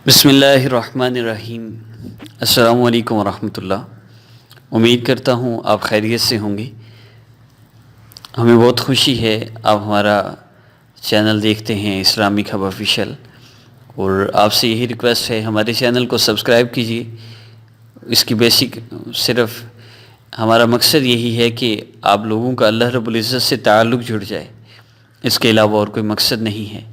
بسم اللہ الرحمن الرحیم۔ السلام علیکم ورحمۃ اللہ۔ امید کرتا ہوں آپ خیریت سے ہوں گے۔ ہمیں بہت خوشی ہے آپ ہمارا چینل دیکھتے ہیں اسلامک ہب آفیشیل، اور آپ سے یہی ریکویسٹ ہے ہمارے چینل کو سبسکرائب کیجیے۔ اس کی بیسک صرف ہمارا مقصد یہی ہے کہ آپ لوگوں کا اللہ رب العزت سے تعلق جڑ جائے، اس کے علاوہ اور کوئی مقصد نہیں ہے،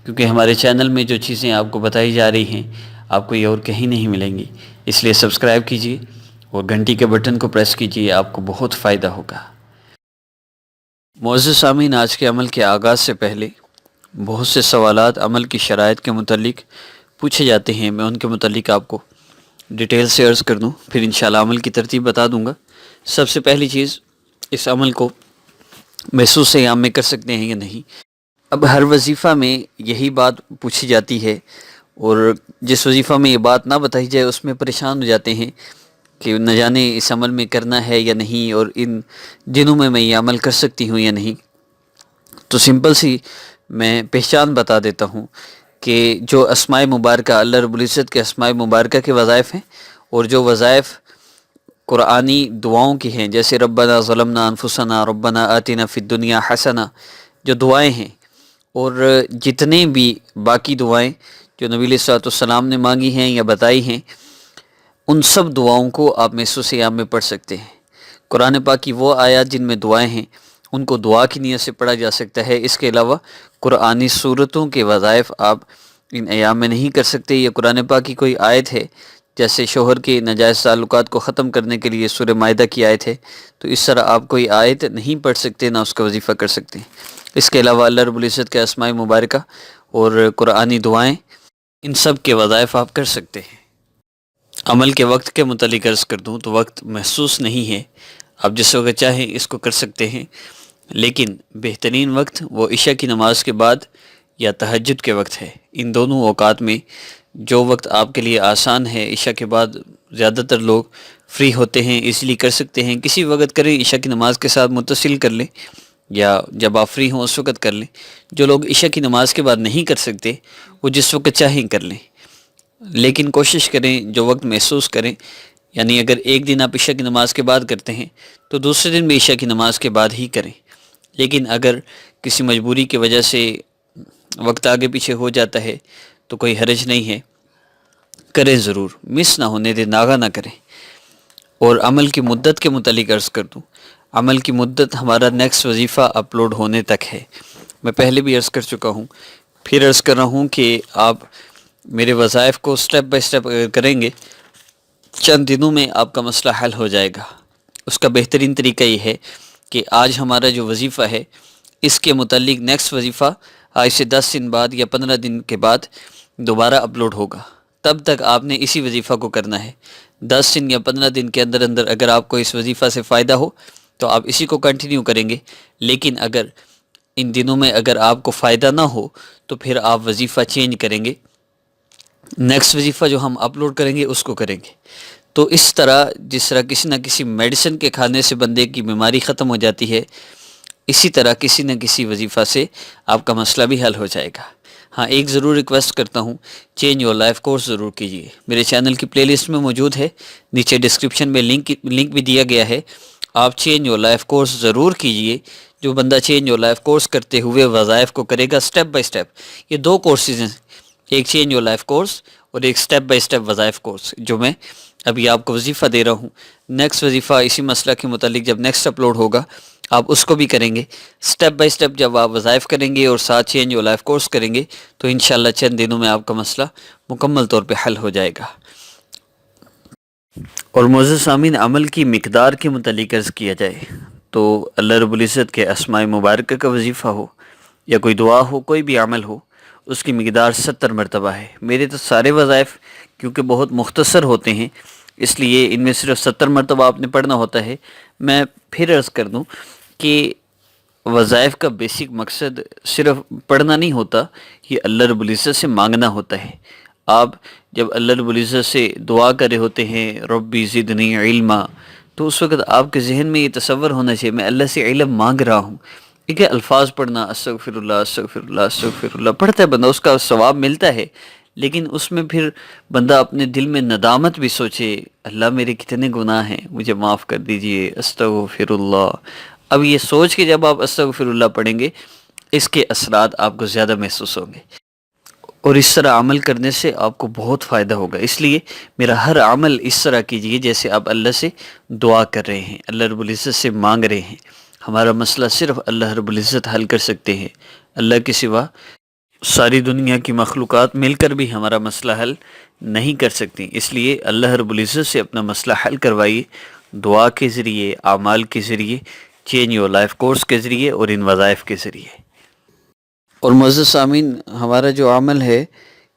کیونکہ ہمارے چینل میں جو چیزیں آپ کو بتائی جا رہی ہیں آپ کو یہ اور کہیں نہیں ملیں گی۔ اس لیے سبسکرائب کیجیے اور گھنٹی کے بٹن کو پریس کیجیے، آپ کو بہت فائدہ ہوگا۔ معزز سامعین، آج کے عمل کے آغاز سے پہلے بہت سے سوالات عمل کی شرائط کے متعلق پوچھے جاتے ہیں۔ میں ان کے متعلق آپ کو ڈیٹیل سے عرض کر دوں، پھر انشاءاللہ عمل کی ترتیب بتا دوں گا۔ سب سے پہلی چیز، اس عمل کو محسوس ایام میں کر سکتے ہیں یا نہیں۔ اب ہر وظیفہ میں یہی بات پوچھی جاتی ہے، اور جس وظیفہ میں یہ بات نہ بتائی جائے اس میں پریشان ہو جاتے ہیں کہ نہ جانے اس عمل میں کرنا ہے یا نہیں، اور ان دنوں میں یہ عمل کر سکتی ہوں یا نہیں۔ تو سمپل سی میں پہچان بتا دیتا ہوں کہ جو اسماء مبارکہ اللہ رب العزت کے اسماء مبارکہ کے وظائف ہیں، اور جو وظائف قرآنی دعاؤں کی ہیں، جیسے ربنا ظلمنا انفسنا ربنا آتنا فی الدنیا حسنہ، جو دعائیں ہیں، اور جتنے بھی باقی دعائیں جو نبی علیہ الصلوۃ والسلام نے مانگی ہیں یا بتائی ہیں، ان سب دعاؤں کو آپ محسوس ایام میں پڑھ سکتے ہیں۔ قرآن پاک کی وہ آیات جن میں دعائیں ہیں ان کو دعا کی نیت سے پڑھا جا سکتا ہے۔ اس کے علاوہ قرآنی صورتوں کے وظائف آپ ان ایام میں نہیں کر سکتے۔ یہ قرآن پاک کی کوئی آیت ہے، جیسے شوہر کے ناجائز تعلقات کو ختم کرنے کے لیے سورہ مائدہ کی آیت ہے، تو اس طرح آپ کوئی آیت نہیں پڑھ سکتے، نہ اس کا وظیفہ کر سکتے ہیں۔ اس کے علاوہ اللہ رب العزت کے اسماء مبارکہ اور قرآنی دعائیں، ان سب کے وظائف آپ کر سکتے ہیں۔ عمل کے وقت کے متعلق عرض کر دوں تو وقت محسوس نہیں ہے، آپ جس وقت چاہیں اس کو کر سکتے ہیں، لیکن بہترین وقت وہ عشاء کی نماز کے بعد یا تہجد کے وقت ہے۔ ان دونوں اوقات میں جو وقت آپ کے لیے آسان ہے، عشاء کے بعد زیادہ تر لوگ فری ہوتے ہیں، اس لیے کر سکتے ہیں، کسی وقت کریں، عشاء کی نماز کے ساتھ متصل کر لیں، یا جب آپ فری ہوں اس وقت کر لیں۔ جو لوگ عشاء کی نماز کے بعد نہیں کر سکتے وہ جس وقت چاہیں کر لیں، لیکن کوشش کریں جو وقت محسوس کریں، یعنی اگر ایک دن آپ عشاء کی نماز کے بعد کرتے ہیں تو دوسرے دن بھی عشاء کی نماز کے بعد ہی کریں۔ لیکن اگر کسی مجبوری کی وجہ سے وقت آگے پیچھے ہو جاتا ہے تو کوئی حرج نہیں ہے، کریں ضرور، مس نہ ہونے دیں، ناغہ نہ کریں۔ اور عمل کی مدت کے متعلق عرض کر دوں، عمل کی مدت ہمارا نیکسٹ وظیفہ اپلوڈ ہونے تک ہے۔ میں پہلے بھی عرض کر چکا ہوں، پھر عرض کر رہا ہوں کہ آپ میرے وظائف کو سٹیپ بائی سٹیپ کریں گے، چند دنوں میں آپ کا مسئلہ حل ہو جائے گا۔ اس کا بہترین طریقہ یہ ہے کہ آج ہمارا جو وظیفہ ہے، اس کے متعلق نیکسٹ وظیفہ آج سے 10 دن بعد یا 15 دن کے بعد دوبارہ اپلوڈ ہوگا۔ تب تک آپ نے اسی وظیفہ کو کرنا ہے۔ 10 دن یا 15 دن کے اندر اندر اگر آپ کو اس وظیفہ سے فائدہ ہو تو آپ اسی کو کنٹینیو کریں گے، لیکن اگر ان دنوں میں اگر آپ کو فائدہ نہ ہو تو پھر آپ وظیفہ چینج کریں گے، نیکسٹ وظیفہ جو ہم اپلوڈ کریں گے اس کو کریں گے۔ تو اس طرح جس طرح کسی نہ کسی میڈیسن کے کھانے سے بندے کی بیماری ختم ہو جاتی ہے، اسی طرح کسی نہ کسی وظیفہ سے آپ کا مسئلہ بھی حل ہو جائے گا۔ ہاں، ایک ضرور ریکویسٹ کرتا ہوں، چینج یور لائف کورس ضرور کیجیے، میرے چینل کی پلے لسٹ میں موجود ہے، نیچے ڈسکرپشن میں لنک بھی دیا گیا ہے، آپ چینج یور لائف کورس ضرور کیجیے۔ جو بندہ چینج یور لائف کورس کرتے ہوئے وظائف کو کرے گا سٹیپ بائی سٹیپ، یہ دو کورسز ہیں، ایک چینج یور لائف کورس اور ایک سٹیپ بائی سٹیپ وظائف کورس، جو میں ابھی آپ کو وظیفہ دے رہا ہوں۔ نیکسٹ وظیفہ اسی مسئلہ کے متعلق جب نیکسٹ اپلوڈ ہوگا آپ اس کو بھی کریں گے، سٹیپ بائی سٹیپ جب آپ وظائف کریں گے اور ساتھ چینج یور لائف کورس کریں گے تو انشاءاللہ چند دنوں میں آپ کا مسئلہ مکمل طور پہ حل ہو جائے گا۔ اور معزز سامعین، عمل کی مقدار کے متعلق عرض کیا جائے تو اللہ رب العزت کے اسماء مبارکہ کا وظیفہ ہو یا کوئی دعا ہو، کوئی بھی عمل ہو، اس کی مقدار 70 مرتبہ ہے۔ میرے تو سارے وظائف کیونکہ بہت مختصر ہوتے ہیں، اس لیے ان میں صرف 70 مرتبہ آپ نے پڑھنا ہوتا ہے۔ میں پھر عرض کر دوں کہ وظائف کا بیسک مقصد صرف پڑھنا نہیں ہوتا، یہ اللہ رب العزت سے مانگنا ہوتا ہے۔ آپ جب اللہ رب العزت سے دعا کر رہے ہوتے ہیں ربی زدنی علما، تو اس وقت آپ کے ذہن میں یہ تصور ہونا چاہیے میں اللہ سے علم مانگ رہا ہوں۔ ٹھیک ہے، الفاظ پڑھنا، استغفر اللہ استغفر اللہ استغفر اللہ، پڑھتا ہے بندہ، اس کا ثواب ملتا ہے، لیکن اس میں پھر بندہ اپنے دل میں ندامت بھی سوچے، اللہ میرے کتنے گناہ ہیں، مجھے معاف کر دیجئے، استغفر اللہ۔ اب یہ سوچ کے جب آپ استغفر اللہ پڑھیں گے، اس کے اثرات آپ کو زیادہ محسوس ہوں گے، اور اس طرح عمل کرنے سے آپ کو بہت فائدہ ہوگا۔ اس لیے میرا ہر عمل اس طرح کیجئے جیسے آپ اللہ سے دعا کر رہے ہیں، اللہ رب العزت سے مانگ رہے ہیں۔ ہمارا مسئلہ صرف اللہ رب العزت حل کر سکتے ہیں، اللہ کے سوا ساری دنیا کی مخلوقات مل کر بھی ہمارا مسئلہ حل نہیں کر سکتی۔ اس لیے اللہ رب العزت سے اپنا مسئلہ حل کروائیے، دعا کے ذریعے، اعمال کے ذریعے، چینج یور لائف کورس کے ذریعے، اور ان وظائف کے ذریعے۔ اور معزز سامعین، ہمارا جو عمل ہے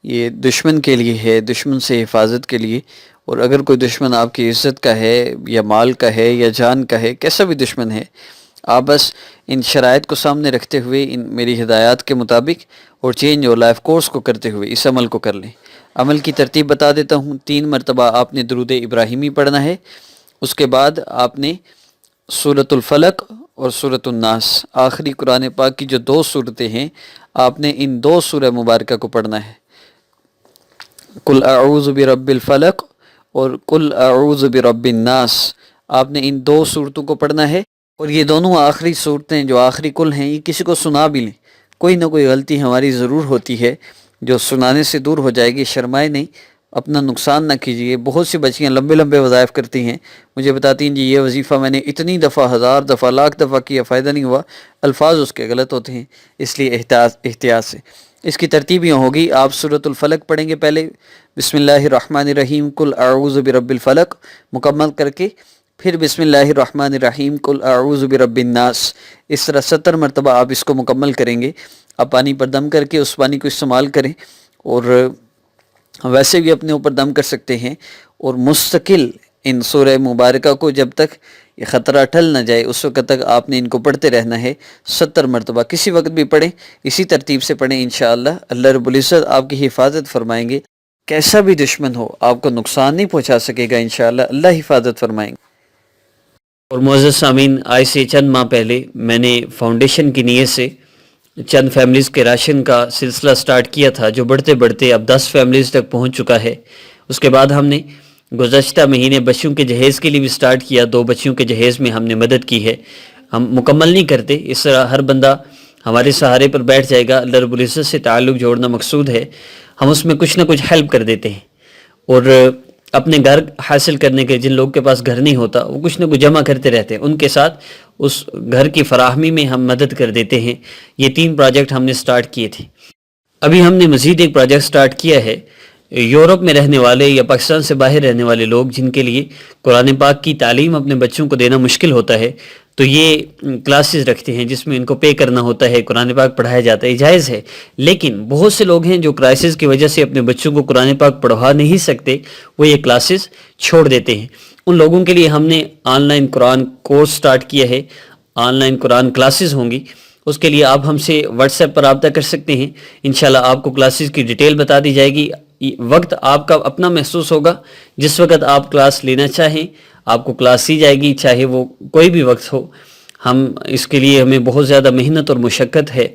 یہ دشمن کے لیے ہے، دشمن سے حفاظت کے لیے۔ اور اگر کوئی دشمن آپ کی عزت کا ہے یا مال کا ہے یا جان کا ہے، کیسا بھی دشمن ہے، آپ بس ان شرائط کو سامنے رکھتے ہوئے، ان میری ہدایات کے مطابق اور چینج اور لائف کورس کو کرتے ہوئے اس عمل کو کر لیں۔ عمل کی ترتیب بتا دیتا ہوں۔ 3 مرتبہ آپ نے درود ابراہیمی پڑھنا ہے، اس کے بعد آپ نے سورۃ الفلق اور سورۃ الناس، آخری قرآن پاک کی جو 2 صورتیں ہیں، آپ نے ان 2 سورہ مبارکہ کو پڑھنا ہے، قل اعوذ برب الفلق اور قل اعوذ برب الناس۔ آپ نے ان 2 صورتوں کو پڑھنا ہے، اور یہ دونوں آخری صورتیں جو آخری قل ہیں، یہ کسی کو سنا بھی لیں۔ کوئی نہ کوئی غلطی ہماری ضرور ہوتی ہے جو سنانے سے دور ہو جائے گی، شرمائے نہیں، اپنا نقصان نہ کیجیے۔ بہت سی بچیاں لمبے لمبے وظائف کرتی ہیں، مجھے بتاتی ہیں جی یہ وظیفہ میں نے اتنی دفعہ، 1000 دفعہ، لاکھ دفعہ کیا، فائدہ نہیں ہوا، الفاظ اس کے غلط ہوتے ہیں، اس لیے احتیاط سے۔ اس کی ترتیب یوں ہوگی، آپ سورۃ الفلق پڑھیں گے پہلے، بسم اللہ الرحمن الرحیم قل اعوذ برب الفلق مکمل کر کے، پھر بسم اللہ الرحمن الرحیم قل اعوذ برب الناس۔ اس طرح 70 مرتبہ آپ اس کو مکمل کریں گے۔ آپ پانی پر دم کر کے اس پانی کو استعمال کریں، اور ویسے بھی اپنے اوپر دم کر سکتے ہیں، اور مستقل ان سورہ مبارکہ کو جب تک یہ خطرہ ٹل نہ جائے اس وقت تک آپ نے ان کو پڑھتے رہنا ہے 70 مرتبہ۔ کسی وقت بھی پڑھیں، اسی ترتیب سے پڑھیں، انشاءاللہ اللہ رب العزت آپ کی حفاظت فرمائیں گے۔ کیسا بھی دشمن ہو آپ کو نقصان نہیں پہنچا سکے گا، انشاءاللہ اللہ حفاظت فرمائیں گے۔ اور معزز سامعین، آج سے چند ماہ پہلے میں نے فاؤنڈیشن کی نیت سے چند فیملیز کے راشن کا سلسلہ سٹارٹ کیا تھا، جو بڑھتے بڑھتے اب 10 فیملیز تک پہنچ چکا ہے۔ اس کے بعد ہم نے گزشتہ مہینے بچوں کے جہیز کے لیے بھی سٹارٹ کیا، 2 بچوں کے جہیز میں ہم نے مدد کی ہے۔ ہم مکمل نہیں کرتے، اس طرح ہر بندہ ہمارے سہارے پر بیٹھ جائے گا، اللہ رب العزت سے تعلق جوڑنا مقصود ہے، ہم اس میں کچھ نہ کچھ ہیلپ کر دیتے ہیں۔ اور اپنے گھر حاصل کرنے کے، جن لوگوں کے پاس گھر نہیں ہوتا، وہ کچھ نہ کچھ جمع کرتے رہتے ہیں، ان کے ساتھ اس گھر کی فراہمی میں ہم مدد کر دیتے ہیں۔ یہ 3 پروجیکٹ ہم نے سٹارٹ کیے تھے۔ ابھی ہم نے مزید ایک پروجیکٹ سٹارٹ کیا ہے، یورپ میں رہنے والے یا پاکستان سے باہر رہنے والے لوگ جن کے لیے قرآن پاک کی تعلیم اپنے بچوں کو دینا مشکل ہوتا ہے، تو یہ کلاسز رکھتے ہیں جس میں ان کو پے کرنا ہوتا ہے، قرآن پاک پڑھایا جاتا ہے، جائز ہے۔ لیکن بہت سے لوگ ہیں جو کرائسس کی وجہ سے اپنے بچوں کو قرآن پاک پڑھا نہیں سکتے، وہ یہ کلاسز چھوڑ دیتے ہیں۔ ان لوگوں کے لیے ہم نے on line Quran course start کیا ہے، آن لائن قرآن کلاسز ہوں گی۔ اس کے لیے آپ ہم سے واٹس ایپ پر رابطہ کر سکتے ہیں، انشاءاللہ آپ کو کلاسز کی ڈیٹیل بتا دی جائے گی۔ وقت آپ کا اپنا محسوس ہوگا، جس وقت آپ کلاس لینا چاہیں آپ کو کلاس دی جائے گی، چاہے وہ کوئی بھی وقت ہو۔ ہم اس کے لیے ہمیں بہت زیادہ محنت اور مشقت ہے،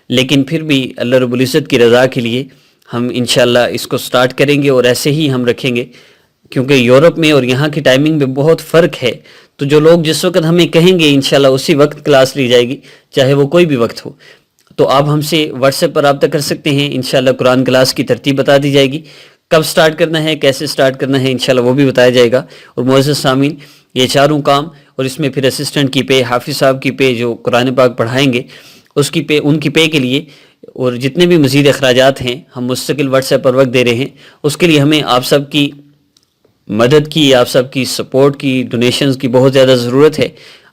لیکن پھر بھی اللہ رب العزت کی رضا کے لیے ہم انشاءاللہ اس کو سٹارٹ کریں گے، اور ایسے ہی ہم رکھیں گے، کیونکہ یورپ میں اور یہاں کی ٹائمنگ میں بہت فرق ہے۔ تو جو لوگ جس وقت ہمیں کہیں گے انشاءاللہ اسی وقت کلاس لی جائے گی، چاہے وہ کوئی بھی وقت ہو۔ تو آپ ہم سے واٹس ایپ پر رابطہ کر سکتے ہیں، انشاءاللہ قرآن کلاس کی ترتیب بتا دی جائے گی، کب سٹارٹ کرنا ہے، کیسے سٹارٹ کرنا ہے، انشاءاللہ وہ بھی بتایا جائے گا۔ اور معزز سامعین، یہ چاروں کام، اور اس میں پھر اسسٹنٹ کی پے، حافظ صاحب کی پے جو قرآن پاک پڑھائیں گے اس کی پے، ان کی پے کے لیے، اور جتنے بھی مزید اخراجات ہیں ہم مستقل واٹس ایپ پر وقت دے رہے ہیں، اس کے لیے ہمیں آپ سب کی مدد کی، آپ سب کی سپورٹ کی، ڈونیشنز کی بہت زیادہ ضرورت ہے۔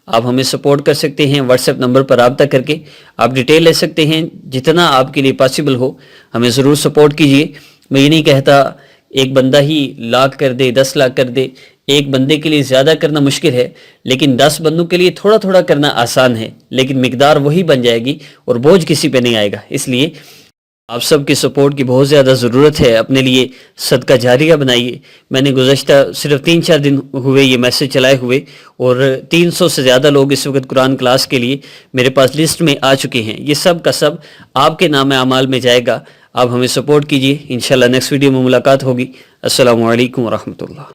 آپ ہمیں سپورٹ کر سکتے ہیں، واٹس ایپ نمبر پر رابطہ کر کے آپ ڈیٹیل لے سکتے ہیں، جتنا آپ کے لیے پاسبل ہو ہمیں ضرور سپورٹ کیجیے۔ میں یہ نہیں کہتا ایک بندہ ہی لاکھ کر دے، 10 لاکھ کر دے، ایک بندے کے لیے زیادہ کرنا مشکل ہے، لیکن 10 بندوں کے لیے تھوڑا تھوڑا کرنا آسان ہے، لیکن مقدار وہی بن جائے گی اور بوجھ کسی پہ نہیں آئے گا۔ اس لیے آپ سب کی سپورٹ کی بہت زیادہ ضرورت ہے، اپنے لیے صدقہ جاریہ بنائیے۔ میں نے گزشتہ صرف 3-4 دن ہوئے یہ میسج چلائے ہوئے، اور 300 سے زیادہ لوگ اس وقت قرآن کلاس کے لیے میرے پاس لسٹ میں آ چکے ہیں۔ یہ سب کا سب آپ کے نام اعمال میں جائے گا، آپ ہمیں سپورٹ کیجیے. انشاءاللہ نیکسٹ ویڈیو میں ملاقات ہوگی. السلام علیکم ورحمۃ اللہ.